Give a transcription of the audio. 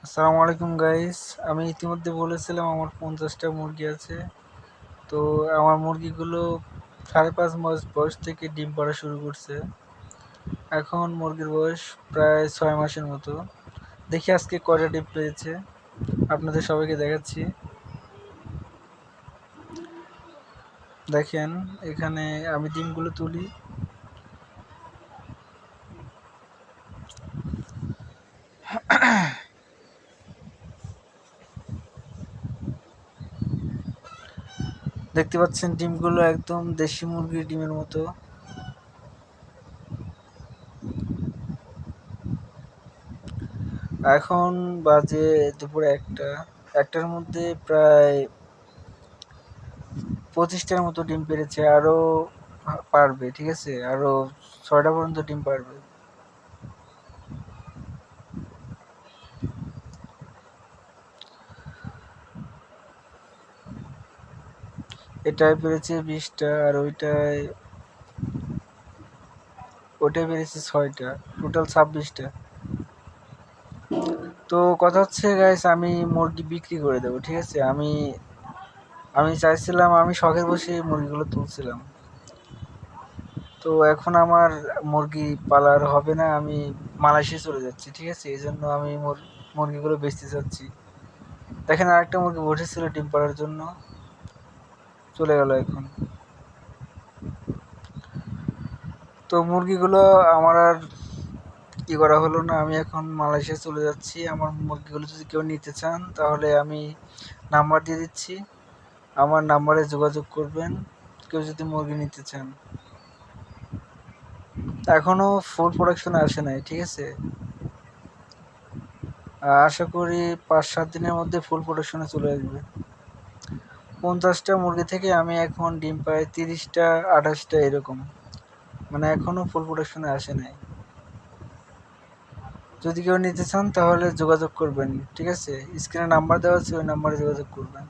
আসসালামু আলাইকুম গাইস। আমি ইতিমধ্যে বলেছিলাম আমার 50টা মুরগি আছে। তো আমার মুরগিগুলো 5.5 মাস বয়স থেকে ডিম পাড়া শুরু করছে। এখন মুরগির বয়স প্রায় 6 মাসের মতো। দেখি আজকে কয়টা ডিম পেয়েছে, আপনাদের সবাইকে দেখাচ্ছি। দেখেন, এখানে আমি ডিমগুলো তুলি। দেখতে পাচ্ছেন ডিমগুলো একদম দেশি মুরগির ডিমের মতো। এখন বাজে দুপুর 1টার মধ্যে প্রায় 25টার মতো ডিম পেড়েছে। আরো পারবে, ঠিক আছে, আরো 6টা পর্যন্ত ডিম পারবে। এটায় পেরেছে 20টা, আর ওটায় পেরেছে 6টা, টোটাল 26টা। তো কথা হচ্ছে গাইস, আমি মুরগি বিক্রি করে দেবো, ঠিক আছে। আমি আমি চাইছিলাম, আমি শখের বসে মুরগিগুলো তুলছিলাম। তো এখন আমার মুরগি পালার হবে না, আমি মালয়েশিয়া চলে যাচ্ছি, ঠিক আছে। এই জন্য আমি মুরগিগুলো বেচতে চাচ্ছি। দেখেন, আরেকটা মুরগি বসেছিল ডিম পাড়ার জন্য, চলে গেল এখন। তো মুরগিগুলো আমার আর কি করা হলো না, আমি এখন মালয়েশিয়া চলে যাচ্ছি। আমার মুরগিগুলো যদি কেউ নিতে চান তাহলে আমি নাম্বার দিয়ে দিচ্ছি, আমার নাম্বারে যোগাযোগ করবেন কেউ যদি মুরগি নিতে চান। এখনো ফুল প্রোডাকশনে আসে নাই, ঠিক আছে। আশা করি 5-7 দিনের মধ্যে ফুল প্রোডাকশনে চলে আসবে। 50টা মুরগি থেকে আমি এখন ডিম পাই 30টা 28টা এরকম, মানে এখনো ফুল প্রোডাকশনে আসে নাই। যদি কেউ নিতে চান তাহলে যোগাযোগ করবেন, ঠিক আছে। স্ক্রিনে নাম্বার দেওয়া আছে, ওই নাম্বারে যোগাযোগ করবেন।